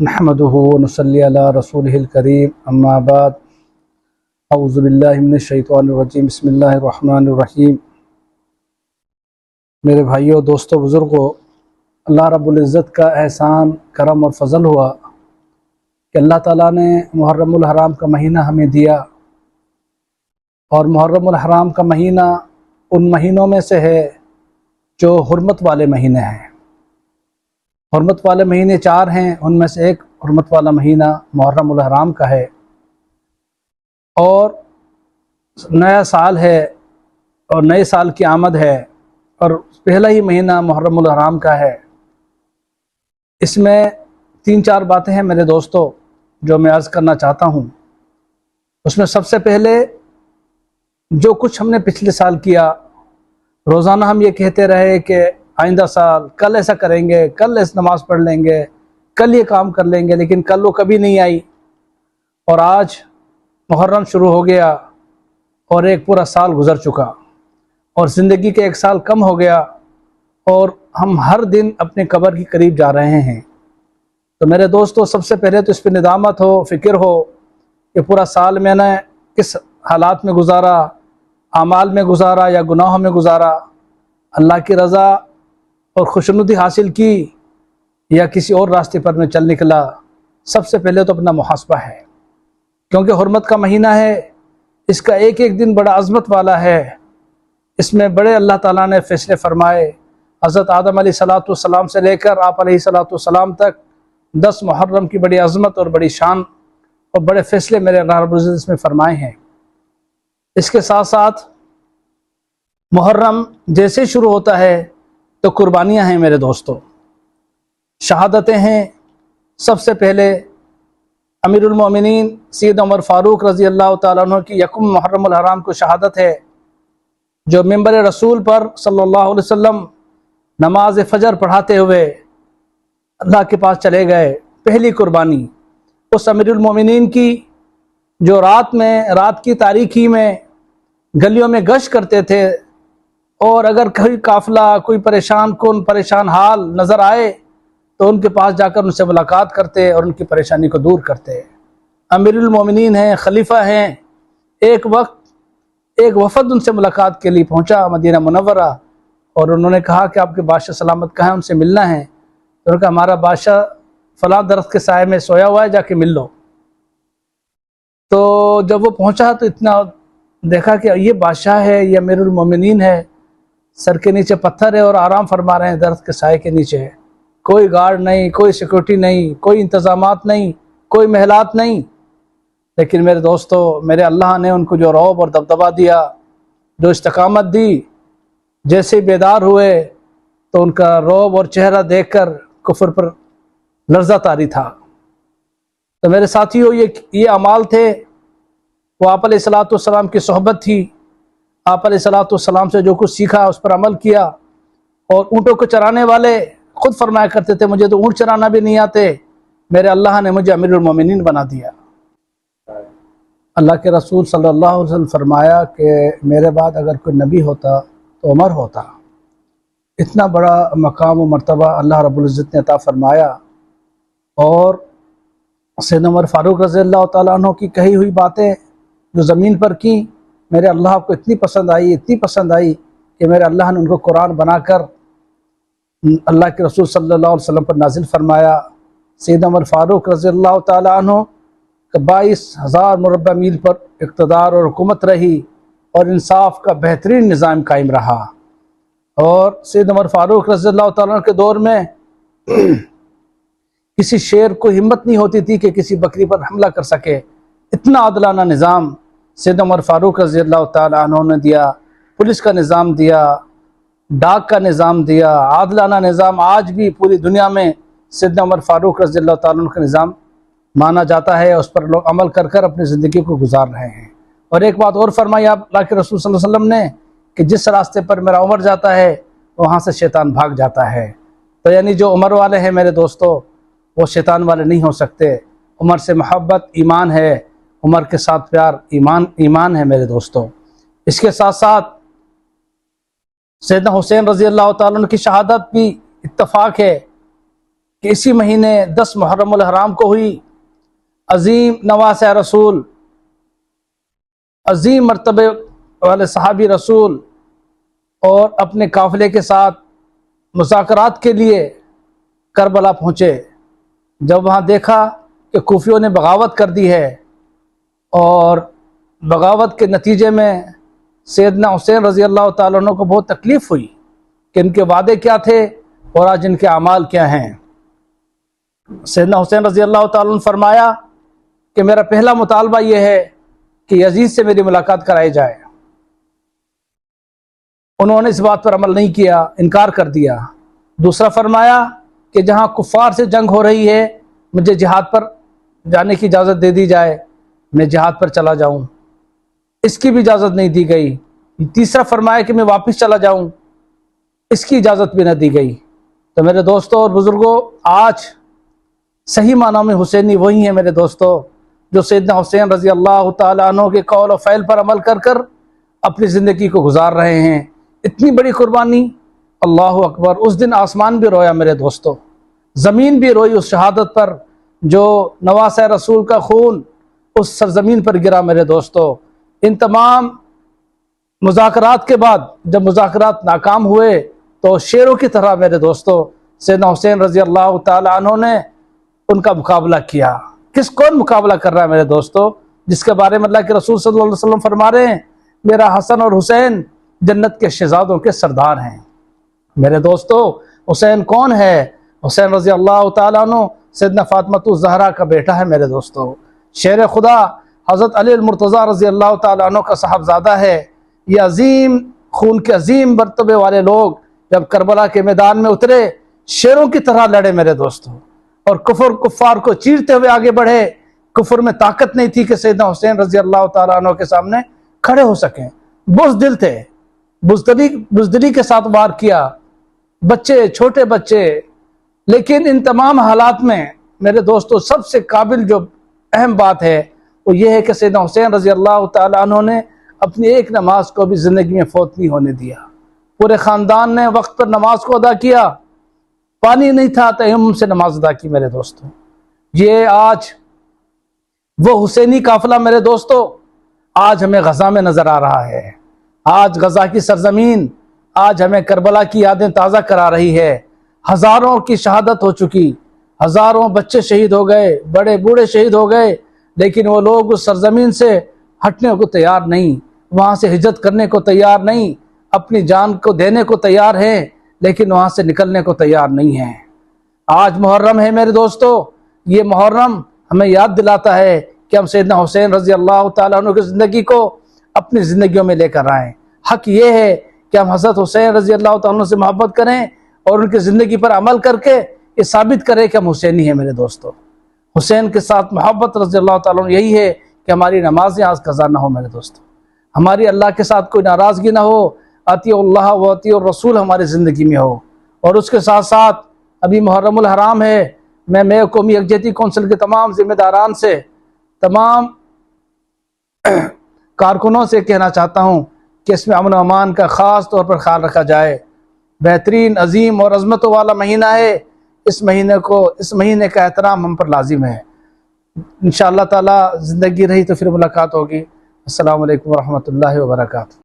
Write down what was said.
نحمده ونصلي على رسوله الكريم اما بعد اعوذ باللہ من الشیطان الرجیم بسم اللہ الرحمن الرحیم۔ میرے بھائیوں، دوستوں، بزرگوں، اللہ رب العزت کا احسان، کرم اور فضل ہوا کہ اللہ تعالیٰ نے محرم الحرام کا مہینہ ہمیں دیا، اور محرم الحرام کا مہینہ ان مہینوں میں سے ہے جو حرمت والے مہینے ہیں۔ حرمت والے مہینے 4 ہیں، ان میں سے ایک حرمت والا مہینہ محرم الحرام کا ہے، اور نیا سال ہے اور نئے سال کی آمد ہے، اور پہلا ہی مہینہ محرم الحرام کا ہے۔ اس میں 3-4 باتیں ہیں میرے دوستوں جو میں عرض کرنا چاہتا ہوں۔ اس میں سب سے پہلے جو کچھ ہم نے پچھلے سال کیا، روزانہ ہم یہ کہتے رہے کہ آئندہ سال کل ایسا کریں گے، کل اس نماز پڑھ لیں گے، کل یہ کام کر لیں گے، لیکن کل وہ کبھی نہیں آئی، اور آج محرم شروع ہو گیا اور ایک پورا سال گزر چکا، اور زندگی کے 1 سال کم ہو گیا، اور ہم ہر دن اپنے قبر کے قریب جا رہے ہیں۔ تو میرے دوستو، سب سے پہلے تو اس پہ ندامت ہو، فکر ہو کہ پورا سال میں نے کس حالات میں گزارا، اعمال میں گزارا یا گناہوں میں گزارا، اللہ کی رضا اور خوشنودی حاصل کی یا کسی اور راستے پر میں چل نکلا۔ سب سے پہلے تو اپنا محاسبہ ہے، کیونکہ حرمت کا مہینہ ہے، اس کا ایک ایک دن بڑا عظمت والا ہے۔ اس میں بڑے اللہ تعالیٰ نے فیصلے فرمائے۔ حضرت آدم علیہ السلام سے لے کر آپ علیہ السلام تک 10 محرم کی بڑی عظمت اور بڑی شان اور بڑے فیصلے میرے اللہ رب العزت اس میں فرمائے ہیں۔ اس کے ساتھ ساتھ محرم جیسے شروع ہوتا ہے تو قربانیاں ہیں میرے دوستو، شہادتیں ہیں۔ سب سے پہلے امیر المومنین سید عمر فاروق رضی اللہ تعالیٰ عنہ کی 1 محرم الحرام کو شہادت ہے، جو منبر رسول پر صلی اللہ علیہ وسلم نماز فجر پڑھاتے ہوئے اللہ کے پاس چلے گئے۔ پہلی قربانی اس امیر المومنین کی جو رات کی تاریکی میں گلیوں میں گشت کرتے تھے، اور اگر کوئی قافلہ، کوئی پریشان حال نظر آئے تو ان کے پاس جا کر ان سے ملاقات کرتے اور ان کی پریشانی کو دور کرتے۔ امیر المومنین ہیں، خلیفہ ہیں۔ ایک وقت ایک وفد ان سے ملاقات کے لیے پہنچا مدینہ منورہ، اور انہوں نے کہا کہ آپ کے بادشاہ سلامت کہاں ہیں، ان سے ملنا ہے۔ تو انہوں نے کہا ہمارا بادشاہ فلاں درخت کے سائے میں سویا ہوا ہے، جا کے مل لو۔ تو جب وہ پہنچا تو اتنا دیکھا کہ یہ بادشاہ ہے، یہ امیر المومنین ہے، سر کے نیچے پتھر ہے اور آرام فرما رہے ہیں درخت کے سائے کے نیچے، کوئی گارڈ نہیں، کوئی سیکورٹی نہیں، کوئی انتظامات نہیں، کوئی محلات نہیں۔ لیکن میرے دوستو، میرے اللہ نے ان کو جو رعب اور دبدبہ دیا، جو استقامت دی، جیسے بیدار ہوئے تو ان کا رعب اور چہرہ دیکھ کر کفر پر لرزہ طاری تھا۔ تو میرے ساتھیوں، یہ اعمال تھے، وہ آپ علیہ السلام کی صحبت تھی۔ آپ علیہ السلام سے جو کچھ سیکھا اس پر عمل کیا، اور اونٹوں کو چرانے والے خود فرمایا کرتے تھے مجھے تو اونٹ چرانا بھی نہیں آتے، میرے اللہ نے مجھے امیر المومنین بنا دیا۔ اللہ کے رسول صلی اللہ علیہ وسلم فرمایا کہ میرے بعد اگر کوئی نبی ہوتا تو عمر ہوتا۔ اتنا بڑا مقام و مرتبہ اللہ رب العزت نے عطا فرمایا، اور سید عمر فاروق رضی اللہ تعالیٰ عنہ کی کہی ہوئی باتیں جو زمین پر کی، میرے اللہ کو اتنی پسند آئی کہ میرے اللہ نے ان کو قرآن بنا کر اللہ کے رسول صلی اللہ علیہ وسلم پر نازل فرمایا۔ سید عمر فاروق رضی اللہ تعالیٰ عنہ کا 22,000 مربع میل پر اقتدار اور حکومت رہی، اور انصاف کا بہترین نظام قائم رہا۔ اور سید عمر فاروق رضی اللہ تعالیٰ عنہ کے دور میں کسی شیر کو ہمت نہیں ہوتی تھی کہ کسی بکری پر حملہ کر سکے۔ اتنا عادلانہ نظام سید عمر فاروق رضی اللہ تعالیٰ عنہ نے دیا، پولیس کا نظام دیا، ڈاک کا نظام دیا، عادلانہ نظام آج بھی پوری دنیا میں سید عمر فاروق رضی اللہ تعالیٰ عنہ کا نظام مانا جاتا ہے، اس پر لوگ عمل کر کر اپنی زندگی کو گزار رہے ہیں۔ اور ایک بات اور فرمائی آپ اللہ کے رسول صلی اللہ علیہ وسلم نے کہ جس راستے پر میرا عمر جاتا ہے وہاں سے شیطان بھاگ جاتا ہے۔ تو یعنی جو عمر والے ہیں میرے دوستو، وہ شیطان والے نہیں ہو سکتے۔ عمر سے محبت ایمان ہے، عمر کے ساتھ پیار ایمان ہے میرے دوستو۔ اس کے ساتھ ساتھ سیدنا حسین رضی اللہ تعالیٰ عنہ کی شہادت بھی اتفاق ہے کہ اسی مہینے 10 محرم الحرام کو ہوئی عظیم نواس رسول، عظیم مرتبے والے صحابی رسول اور اپنے قافلے کے ساتھ مذاکرات کے لیے کربلا پہنچے۔ جب وہاں دیکھا کہ کوفیوں نے بغاوت کر دی ہے اور بغاوت کے نتیجے میں سیدنا حسین رضی اللہ تعالیٰ عنہ کو بہت تکلیف ہوئی کہ ان کے وعدے کیا تھے اور آج ان کے اعمال کیا ہیں۔ سیدنا حسین رضی اللہ تعالیٰ عنہ فرمایا کہ میرا پہلا مطالبہ یہ ہے کہ یزید سے میری ملاقات کرائی جائے۔ انہوں نے اس بات پر عمل نہیں کیا، انکار کر دیا۔ دوسرا فرمایا کہ جہاں کفار سے جنگ ہو رہی ہے مجھے جہاد پر جانے کی اجازت دے دی جائے، میں جہاد پر چلا جاؤں، اس کی بھی اجازت نہیں دی گئی۔ تیسرا فرمایا کہ میں واپس چلا جاؤں، اس کی اجازت بھی نہ دی گئی۔ تو میرے دوستوں اور بزرگوں، آج صحیح معنوں میں حسینی وہی ہیں میرے دوستوں جو سیدنا حسین رضی اللہ تعالیٰ عنہ کے قول و فعل پر عمل کر کر اپنی زندگی کو گزار رہے ہیں۔ اتنی بڑی قربانی، اللہ اکبر۔ اس دن آسمان بھی رویا میرے دوستوں، زمین بھی روئی اس شہادت پر جو نواس رسول کا خون اس سرزمین پر گرا میرے دوستوں۔ ان تمام مذاکرات کے بعد جب مذاکرات ناکام ہوئے تو شیروں کی طرح میرے دوستوں سیدنا حسین رضی اللہ تعالیٰ عنہ نے ان کا مقابلہ کیا۔ کون مقابلہ کر رہا ہے میرے دوستوں؟ جس کے بارے میں اللہ کے رسول صلی اللہ علیہ وسلم فرما رہے ہیں میرا حسن اور حسین جنت کے شہزادوں کے سردار ہیں۔ میرے دوستو، حسین کون ہے؟ حسین رضی اللہ تعالیٰ عنہ سیدنا فاطمہ الزہرا کا بیٹا ہے میرے دوستو۔ شیر خدا حضرت علی المرتضیٰ رضی اللہ تعالیٰ عنہ کا صاحبزادہ ہے۔ یہ عظیم خون کے عظیم مرتبے والے لوگ جب کربلا کے میدان میں اترے شیروں کی طرح لڑے میرے دوستو، اور کفار کو چیرتے ہوئے آگے بڑھے۔ کفر میں طاقت نہیں تھی کہ سیدنا حسین رضی اللہ تعالیٰ عنہ کے سامنے کھڑے ہو سکیں۔ بزدل تھے، بزدلی کے ساتھ وار کیا، بچے، چھوٹے بچے۔ لیکن ان تمام حالات میں میرے دوستو سب سے قابل جو اہم بات ہے وہ یہ ہے کہ سیدنا حسین رضی اللہ تعالیٰ عنہ نے اپنی ایک نماز کو بھی زندگی میں فوت نہیں ہونے دیا۔ پورے خاندان نے وقت پر نماز کو ادا کیا، پانی نہیں تھا تیمم سے نماز ادا کی میرے دوستو۔ یہ آج وہ حسینی قافلہ میرے دوستو آج ہمیں غزہ میں نظر آ رہا ہے۔ آج غزہ کی سرزمین آج ہمیں کربلا کی یادیں تازہ کرا رہی ہے۔ ہزاروں کی شہادت ہو چکی، ہزاروں بچے شہید ہو گئے، بڑے بوڑھے شہید ہو گئے، لیکن وہ لوگ اس سرزمین سے ہٹنے کو تیار نہیں، وہاں سے ہجرت کرنے کو تیار نہیں، اپنی جان کو دینے کو تیار ہیں لیکن وہاں سے نکلنے کو تیار نہیں ہیں۔ آج محرم ہے میرے دوستو، یہ محرم ہمیں یاد دلاتا ہے کہ ہم سیدنا حسین رضی اللہ تعالیٰ عنہ کی زندگی کو اپنی زندگیوں میں لے کر آئیں۔ حق یہ ہے کہ ہم حضرت حسین رضی اللہ تعالیٰ عنہ سے محبت کریں اور ان کی زندگی پر عمل کر کے یہ ثابت کریں کہ ہم حسینی ہیں میرے دوستو۔ حسین کے ساتھ محبت رضی اللہ تعالیٰ عنہ یہی ہے کہ ہماری نمازیں آج قضا نہ ہو میرے دوستو، ہماری اللہ کے ساتھ کوئی ناراضگی نہ ہو، اطیع اللہ و اطیع الرسول ہماری زندگی میں ہو۔ اور اس کے ساتھ ساتھ ابھی محرم الحرام ہے، میں قومی یکجہتی کونسل کے تمام ذمہ داران سے، تمام کارکنوں سے کہنا چاہتا ہوں کہ اس میں امن و امان کا خاص طور پر خیال رکھا جائے۔ بہترین، عظیم اور عظمتوں والا مہینہ ہے، اس مہینے کا احترام ہم پر لازم ہے۔ انشاءاللہ تعالی زندگی رہی تو پھر ملاقات ہوگی۔ السلام علیکم ورحمۃ اللہ وبرکاتہ۔